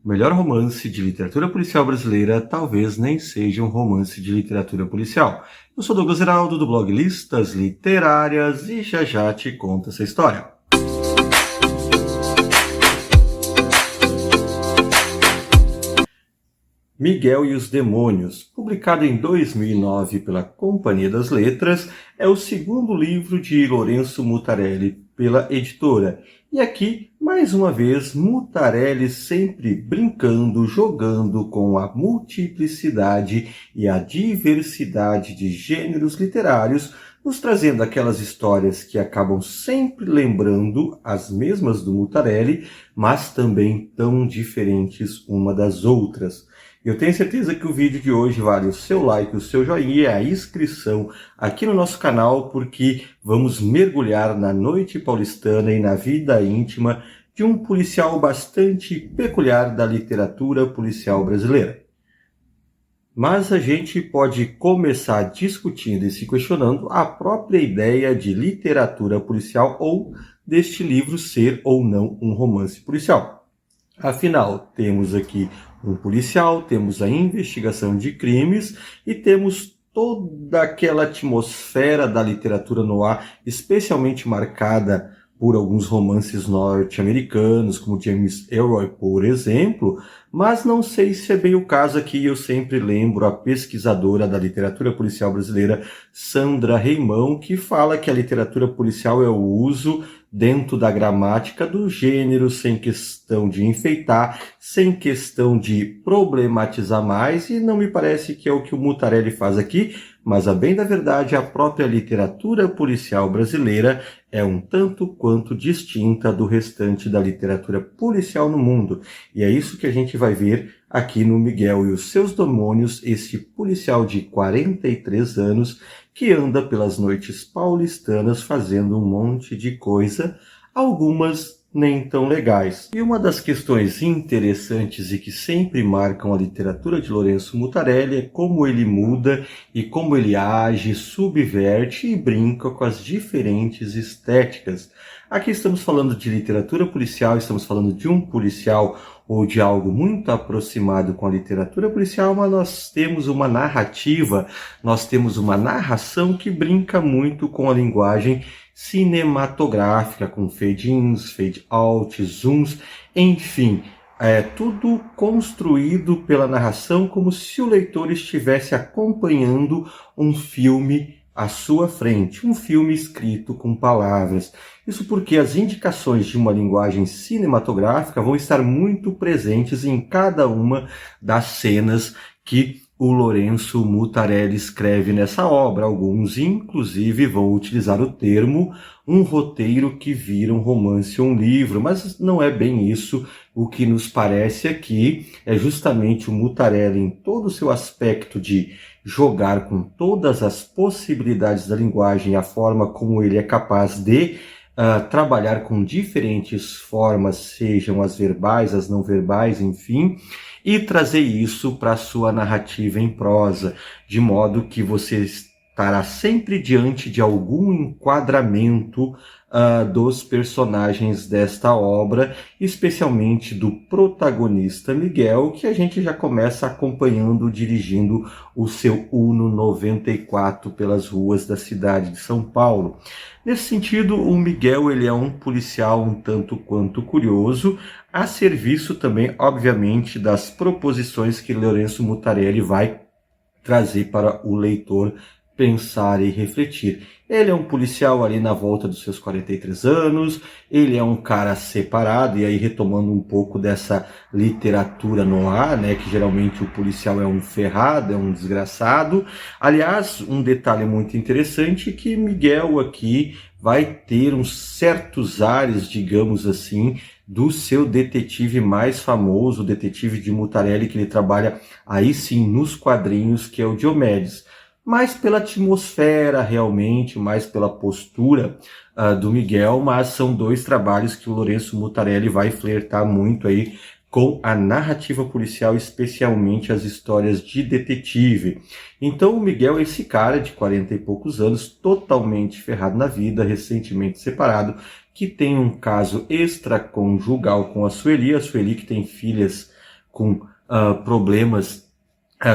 O melhor romance de literatura policial brasileira talvez nem seja um romance de literatura policial. Eu sou Douglas Heraldo, do blog Listas Literárias, e já te conto essa história. Miguel e os Demônios, publicado em 2009 pela Companhia das Letras, é o segundo livro de Lourenço Mutarelli pela editora. E aqui, mais uma vez, Mutarelli sempre brincando, jogando com a multiplicidade e a diversidade de gêneros literários, nos trazendo aquelas histórias que acabam sempre lembrando as mesmas do Mutarelli, mas também tão diferentes uma das outras. Eu tenho certeza que o vídeo de hoje vale o seu like, o seu joinha e a inscrição aqui no nosso canal, porque vamos mergulhar na noite paulistana e na vida íntima de um policial bastante peculiar da literatura policial brasileira. Mas a gente pode começar discutindo e se questionando a própria ideia de literatura policial ou deste livro ser ou não um romance policial. Afinal, temos aqui um policial, temos a investigação de crimes e temos toda aquela atmosfera da literatura noir, especialmente marcada por alguns romances norte-americanos, como James Ellroy, por exemplo, mas não sei se é bem o caso aqui. Eu sempre lembro a pesquisadora da literatura policial brasileira, Sandra Reimão, que fala que a literatura policial é o uso dentro da gramática do gênero, sem questão de enfeitar, sem questão de problematizar mais, e não me parece que é o que o Mutarelli faz aqui, mas a bem da verdade, a própria literatura policial brasileira é um tanto quanto distinta do restante da literatura policial no mundo. E é isso que a gente vai ver aqui no Miguel e os Seus Demônios, esse policial de 43 anos que anda pelas noites paulistanas fazendo um monte de coisa, algumas nem tão legais. E uma das questões interessantes e que sempre marcam a literatura de Lourenço Mutarelli é como ele muda e como ele age, subverte e brinca com as diferentes estéticas. Aqui estamos falando de literatura policial, estamos falando de um policial ou de algo muito aproximado com a literatura policial, mas nós temos uma narrativa, nós temos uma narração que brinca muito com a linguagem cinematográfica, com fade-ins, fade-out, zooms, enfim, tudo construído pela narração como se o leitor estivesse acompanhando um filme à sua frente, um filme escrito com palavras. Isso porque as indicações de uma linguagem cinematográfica vão estar muito presentes em cada uma das cenas que o Lourenço Mutarelli escreve nessa obra. Alguns, inclusive, vão utilizar o termo um roteiro que vira um romance ou um livro, mas não é bem isso. O que nos parece aqui é justamente o Mutarelli, em todo o seu aspecto de jogar com todas as possibilidades da linguagem, a forma como ele é capaz de trabalhar com diferentes formas, sejam as verbais, as não verbais, enfim, e trazer isso para a sua narrativa em prosa, de modo que você estará sempre diante de algum enquadramento dos personagens desta obra, especialmente do protagonista Miguel, que a gente já começa acompanhando, dirigindo o seu Uno 94 pelas ruas da cidade de São Paulo. Nesse sentido, o Miguel ele é um policial um tanto quanto curioso, a serviço também, obviamente, das proposições que Lourenço Mutarelli vai trazer para o leitor pensar e refletir. Ele é um policial ali na volta dos seus 43 anos, ele é um cara separado, e aí retomando um pouco dessa literatura noir, né, que geralmente o policial é um ferrado, é um desgraçado. Aliás, um detalhe muito interessante é que Miguel aqui vai ter uns certos ares, digamos assim, do seu detetive mais famoso, o detetive de Mutarelli, que ele trabalha aí sim nos quadrinhos, que é o Diomedes. Mais pela atmosfera realmente, mais pela postura do Miguel, mas são dois trabalhos que o Lourenço Mutarelli vai flertar muito aí com a narrativa policial, especialmente as histórias de detetive. Então o Miguel é esse cara de 40 e poucos anos, totalmente ferrado na vida, recentemente separado, que tem um caso extraconjugal com a Sueli que tem filhas com problemas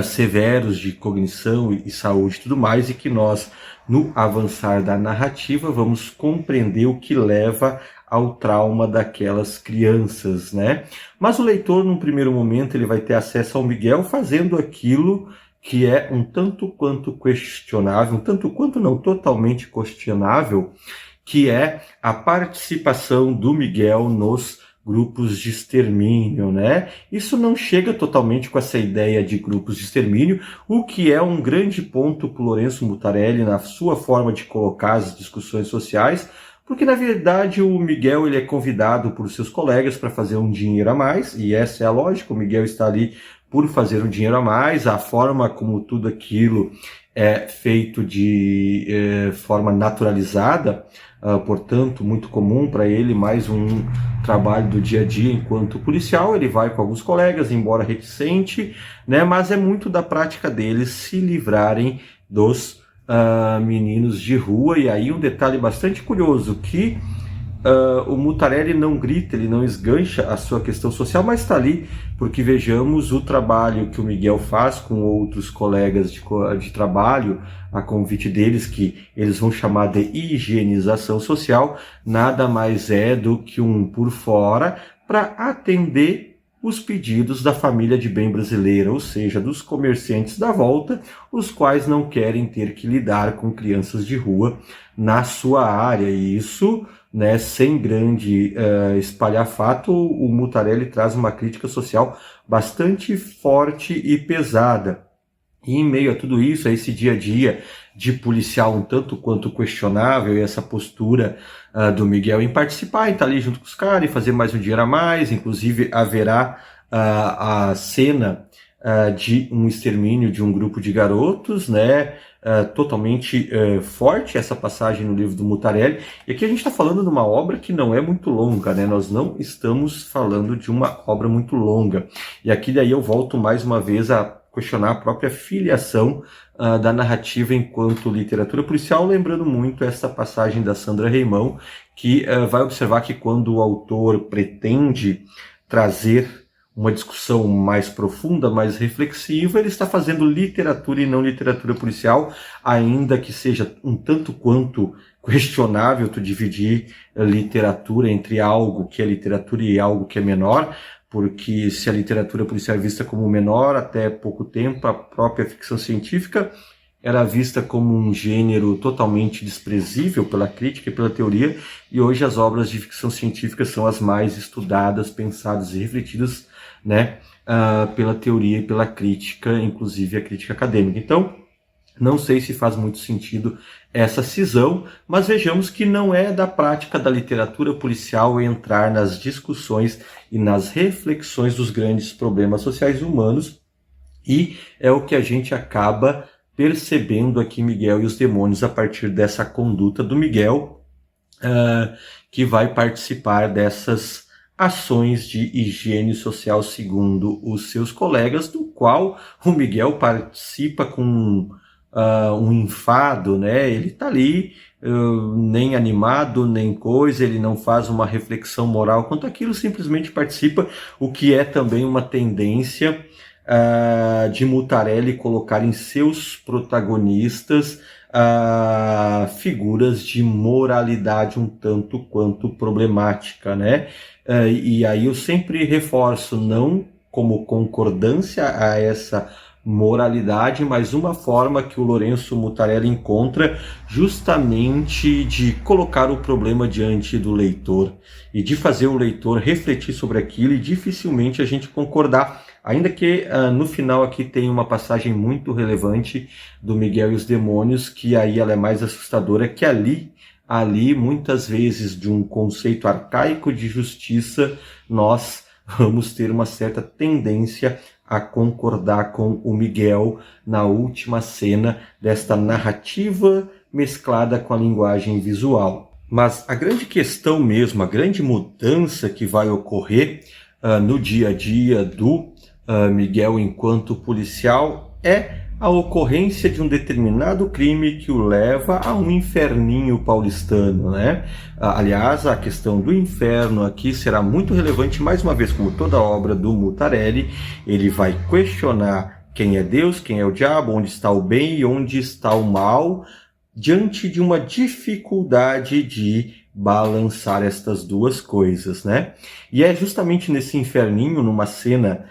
severos de cognição e saúde e tudo mais, e que nós, no avançar da narrativa, vamos compreender o que leva ao trauma daquelas crianças, né? Mas o leitor, num primeiro momento, ele vai ter acesso ao Miguel fazendo aquilo que é um tanto quanto questionável, um tanto quanto não, totalmente questionável, que é a participação do Miguel nos grupos de extermínio, né? Isso não chega totalmente com essa ideia de grupos de extermínio, o que é um grande ponto para o Lourenço Mutarelli na sua forma de colocar as discussões sociais, porque na verdade o Miguel ele é convidado por seus colegas para fazer um dinheiro a mais, e essa é a lógica, o Miguel está ali por fazer um dinheiro a mais, a forma como tudo aquilo é feito de forma naturalizada, portanto, muito comum para ele, mais um trabalho do dia a dia enquanto policial. Ele vai com alguns colegas, embora reticente, né, mas é muito da prática deles se livrarem dos meninos de rua. E aí um detalhe bastante curioso, que o Mutarelli não grita, ele não esgancha a sua questão social, mas está ali porque vejamos o trabalho que o Miguel faz com outros colegas de trabalho, a convite deles, que eles vão chamar de higienização social, nada mais é do que um por fora para atender os pedidos da família de bem brasileira, ou seja, dos comerciantes da volta, os quais não querem ter que lidar com crianças de rua na sua área. E isso, né, sem grande espalhafato, o Mutarelli traz uma crítica social bastante forte e pesada. E em meio a tudo isso, a esse dia a dia de policial um tanto quanto questionável, e essa postura do Miguel em participar, em estar ali junto com os caras e fazer mais um dinheiro a mais, inclusive haverá a cena de um extermínio de um grupo de garotos, né? Totalmente forte essa passagem no livro do Mutarelli. E aqui a gente está falando de uma obra que não é muito longa, né? Nós não estamos falando de uma obra muito longa. E aqui daí eu volto mais uma vez a questionar a própria filiação da narrativa enquanto literatura policial, lembrando muito essa passagem da Sandra Reimão, que vai observar que quando o autor pretende trazer uma discussão mais profunda, mais reflexiva, ele está fazendo literatura e não literatura policial, ainda que seja um tanto quanto questionável tu dividir a literatura entre algo que é literatura e algo que é menor, porque se a literatura policial é vista como menor, até pouco tempo a própria ficção científica era vista como um gênero totalmente desprezível pela crítica e pela teoria, e hoje as obras de ficção científica são as mais estudadas, pensadas e refletidas, né, pela teoria e pela crítica, inclusive a crítica acadêmica. Então, não sei se faz muito sentido essa cisão, mas vejamos que não é da prática da literatura policial entrar nas discussões e nas reflexões dos grandes problemas sociais humanos, e é o que a gente acaba percebendo aqui Miguel e os Demônios a partir dessa conduta do Miguel, que vai participar dessas ações de higiene social segundo os seus colegas, do qual o Miguel participa com um enfado, né? Ele tá ali nem animado, nem coisa, ele não faz uma reflexão moral quanto aquilo, simplesmente participa, o que é também uma tendência de Mutarelli colocar em seus protagonistas figuras de moralidade um tanto quanto problemática, né? E aí eu sempre reforço, não como concordância a essa moralidade, mas uma forma que o Lourenço Mutarelli encontra justamente de colocar o problema diante do leitor e de fazer o leitor refletir sobre aquilo e dificilmente a gente concordar, ainda que no final aqui tem uma passagem muito relevante do Miguel e os Demônios, que aí ela é mais assustadora, que ali muitas vezes de um conceito arcaico de justiça nós vamos ter uma certa tendência a concordar com o Miguel na última cena desta narrativa mesclada com a linguagem visual. Mas a grande questão mesmo, a grande mudança que vai ocorrer no dia a dia do Miguel enquanto policial é a ocorrência de um determinado crime que o leva a um inferninho paulistano, né? Aliás, a questão do inferno aqui será muito relevante, mais uma vez, como toda obra do Mutarelli. Ele vai questionar quem é Deus, quem é o diabo, onde está o bem e onde está o mal, diante de uma dificuldade de balançar estas duas coisas, né? E é justamente nesse inferninho, numa cena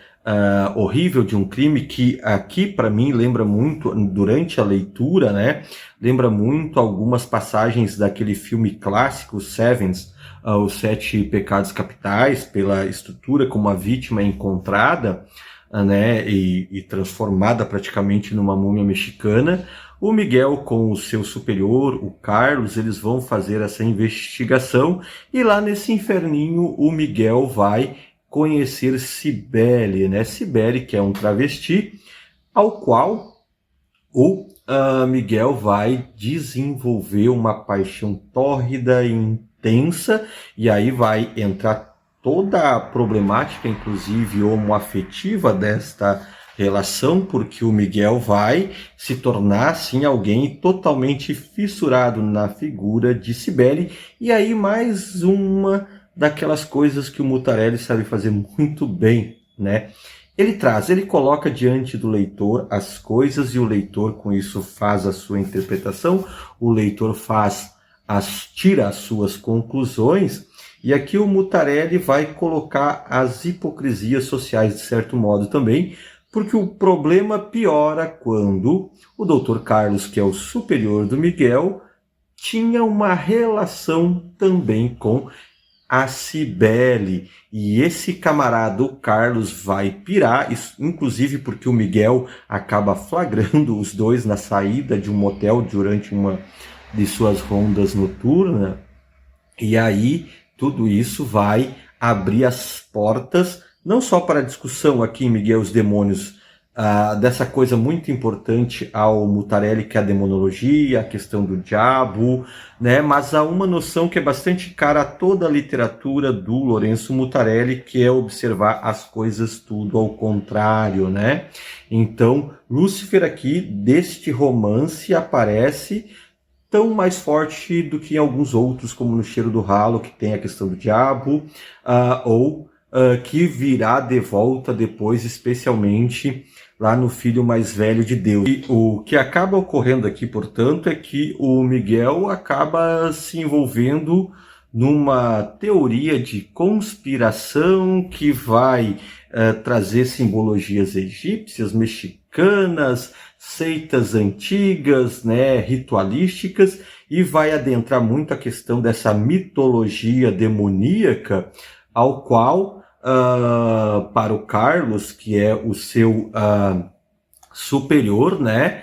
horrível de um crime, que aqui para mim lembra muito, durante a leitura, né? Lembra muito algumas passagens daquele filme clássico, Sevens, Os Sete Pecados Capitais, pela estrutura como a vítima é encontrada, né? E transformada praticamente numa múmia mexicana. O Miguel com o seu superior, o Carlos, eles vão fazer essa investigação e lá nesse inferninho o Miguel vai conhecer Cibele, né? Cibele, que é um travesti, ao qual o Miguel vai desenvolver uma paixão tórrida e intensa, e aí vai entrar toda a problemática, inclusive homoafetiva, desta relação, porque o Miguel vai se tornar, assim, alguém totalmente fissurado na figura de Cibele. E aí mais uma daquelas coisas que o Mutarelli sabe fazer muito bem, né? Ele coloca diante do leitor as coisas e o leitor com isso faz a sua interpretação, o leitor tira as suas conclusões. E aqui o Mutarelli vai colocar as hipocrisias sociais de certo modo também, porque o problema piora quando o Dr. Carlos, que é o superior do Miguel, tinha uma relação também com a Cibele. E esse camarada, o Carlos, vai pirar, isso, inclusive porque o Miguel acaba flagrando os dois na saída de um motel durante uma de suas rondas noturnas. E aí tudo isso vai abrir as portas não só para a discussão aqui em Miguel e os Demônios, dessa coisa muito importante ao Mutarelli, que é a demonologia, a questão do diabo, né? Mas há uma noção que é bastante cara a toda a literatura do Lourenço Mutarelli, que é observar as coisas tudo ao contrário, né? Então, Lúcifer aqui, deste romance, aparece tão mais forte do que em alguns outros, como no Cheiro do Ralo, que tem a questão do diabo, que virá de volta depois, especialmente lá no Filho Mais Velho de Deus. E o que acaba ocorrendo aqui, portanto, é que o Miguel acaba se envolvendo numa teoria de conspiração que vai trazer simbologias egípcias, mexicanas, seitas antigas, né, ritualísticas, e vai adentrar muito a questão dessa mitologia demoníaca, ao qual, para o Carlos, que é o seu superior, né,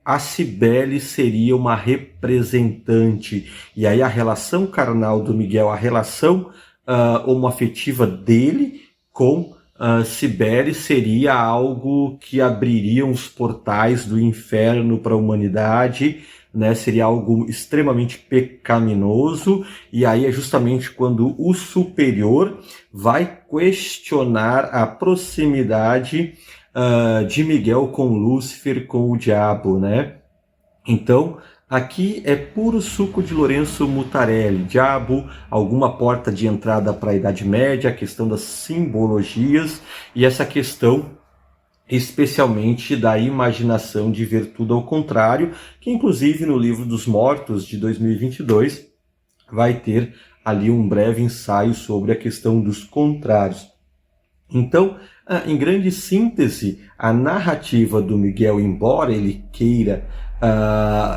a Cibele seria uma representante. E aí a relação carnal do Miguel, a relação homoafetiva dele com Cibele seria algo que abriria os portais do inferno para a humanidade, né? Seria algo extremamente pecaminoso. E aí é justamente quando o superior vai questionar a proximidade de Miguel com Lúcifer, com o diabo, né? Então, aqui é puro suco de Lourenço Mutarelli. Diabo, alguma porta de entrada para a Idade Média, a questão das simbologias e essa questão especialmente da imaginação de ver tudo ao contrário, que inclusive no Livro dos Mortos de 2022 vai ter ali um breve ensaio sobre a questão dos contrários. Então, em grande síntese, a narrativa do Miguel, embora ele queira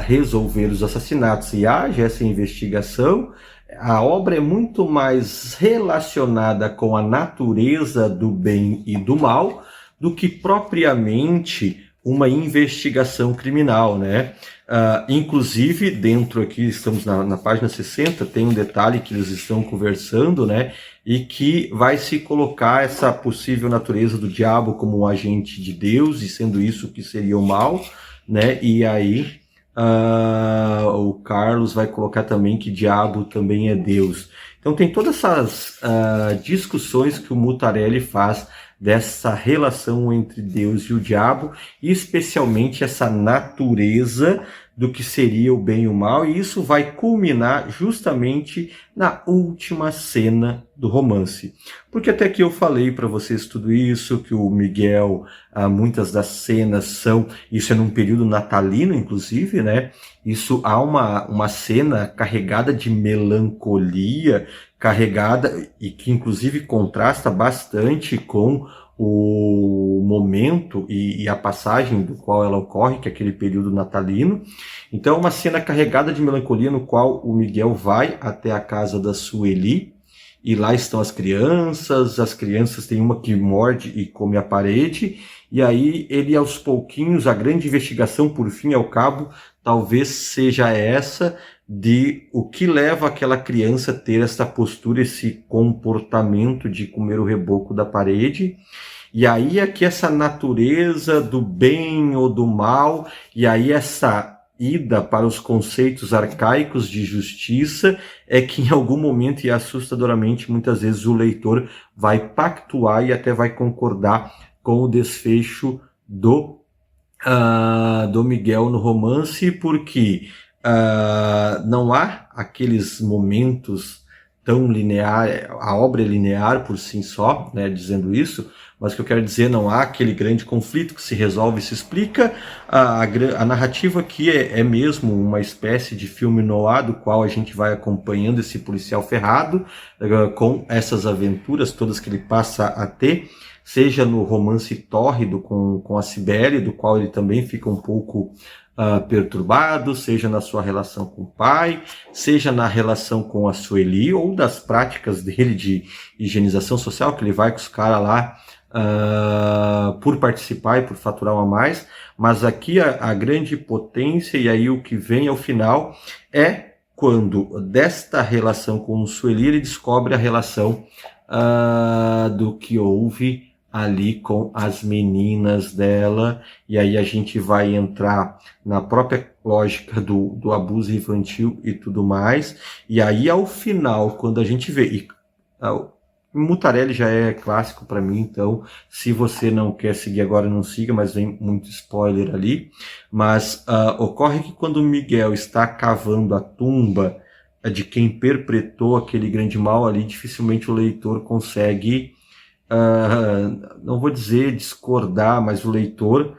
resolver os assassinatos e haja essa investigação, a obra é muito mais relacionada com a natureza do bem e do mal do que propriamente uma investigação criminal, né? Inclusive, dentro aqui, estamos na página 60, tem um detalhe que eles estão conversando, né? E que vai se colocar essa possível natureza do diabo como um agente de Deus, e sendo isso que seria o mal, né? E aí o Carlos vai colocar também que diabo também é Deus. Então tem todas essas discussões que o Mutarelli faz dessa relação entre Deus e o diabo, e especialmente essa natureza do que seria o bem e o mal, e isso vai culminar justamente na última cena do romance. Porque até que eu falei para vocês tudo isso, que o Miguel, muitas das cenas são, isso é num período natalino, inclusive, né? Isso há uma cena carregada de melancolia, carregada, e que inclusive contrasta bastante com o momento e a passagem do qual ela ocorre, que é aquele período natalino. Então, uma cena carregada de melancolia no qual o Miguel vai até a casa da Sueli, e lá estão as crianças têm uma que morde e come a parede, e aí ele aos pouquinhos, a grande investigação por fim e ao cabo, talvez seja essa, de o que leva aquela criança a ter essa postura, esse comportamento de comer o reboco da parede. E aí é que essa natureza do bem ou do mal, e aí essa ida para os conceitos arcaicos de justiça, é que em algum momento, e assustadoramente, muitas vezes o leitor vai pactuar e até vai concordar com o desfecho do Miguel no romance, porque não há aqueles momentos tão linear, a obra é linear por si só, né, dizendo isso, mas o que eu quero dizer, não há aquele grande conflito que se resolve e se explica. A narrativa aqui é mesmo uma espécie de filme noir, do qual a gente vai acompanhando esse policial ferrado, com essas aventuras todas que ele passa a ter, seja no romance tórrido com a Cibele, do qual ele também fica um pouco perturbado, seja na sua relação com o pai, seja na relação com a Sueli, ou das práticas dele de higienização social, que ele vai com os caras lá por participar e por faturar uma mais. Mas aqui a grande potência, e aí o que vem ao final, é quando desta relação com o Sueli ele descobre a relação do que houve ali com as meninas dela, e aí a gente vai entrar na própria lógica do abuso infantil e tudo mais, e aí ao final, quando a gente vê, Mutarelli já é clássico para mim, então se você não quer seguir agora, não siga, mas vem muito spoiler ali, mas ocorre que quando o Miguel está cavando a tumba de quem perpetrou aquele grande mal ali, dificilmente o leitor consegue, não vou dizer discordar, mas o leitor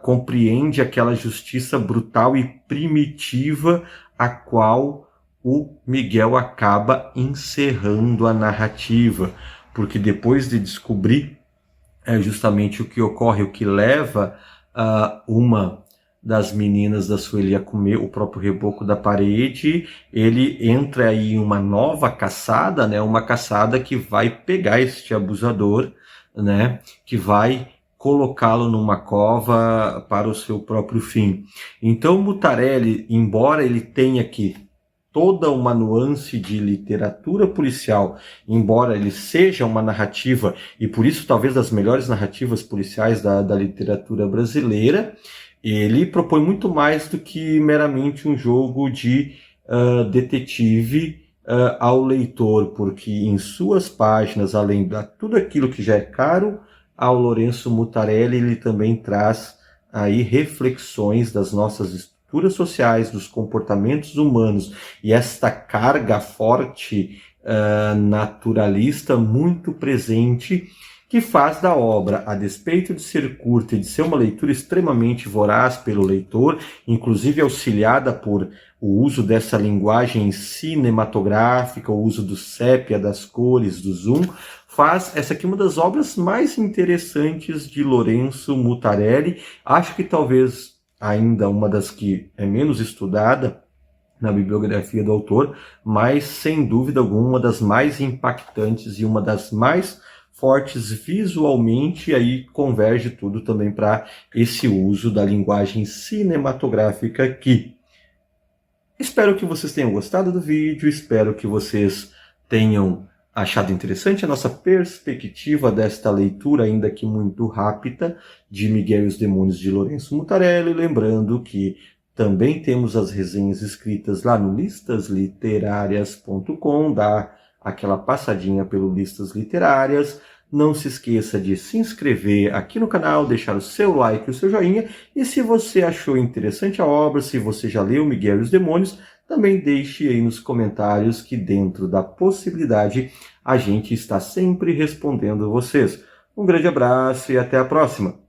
compreende aquela justiça brutal e primitiva a qual o Miguel acaba encerrando a narrativa, porque depois de descobrir justamente o que ocorre, o que leva uma das meninas da Sueli a comer o próprio reboco da parede, ele entra aí em uma nova caçada, né? Uma caçada que vai pegar este abusador, né? Que vai colocá-lo numa cova para o seu próprio fim. Então Mutarelli, embora ele tenha aqui toda uma nuance de literatura policial, embora ele seja uma narrativa, e por isso talvez das melhores narrativas policiais da literatura brasileira, ele propõe muito mais do que meramente um jogo de detetive ao leitor, porque em suas páginas, além de tudo aquilo que já é caro ao Lourenço Mutarelli, ele também traz aí reflexões das nossas estruturas sociais, dos comportamentos humanos, e esta carga forte naturalista muito presente, que faz da obra, a despeito de ser curta e de ser uma leitura extremamente voraz pelo leitor, inclusive auxiliada por o uso dessa linguagem cinematográfica, o uso do sépia, das cores, do zoom, faz essa aqui uma das obras mais interessantes de Lourenço Mutarelli. Acho que talvez ainda uma das que é menos estudada na bibliografia do autor, mas sem dúvida alguma uma das mais impactantes e uma das mais fortes visualmente, e aí converge tudo também para esse uso da linguagem cinematográfica aqui. Espero que vocês tenham gostado do vídeo, espero que vocês tenham achado interessante a nossa perspectiva desta leitura, ainda que muito rápida, de Miguel e os Demônios de Lourenço Mutarelli. Lembrando que também temos as resenhas escritas lá no listasliterárias.com, dá aquela passadinha pelo Listas Literárias. Não se esqueça de se inscrever aqui no canal, deixar o seu like e o seu joinha. E se você achou interessante a obra, se você já leu Miguel e os Demônios, também deixe aí nos comentários que, dentro da possibilidade, a gente está sempre respondendo vocês. Um grande abraço e até a próxima!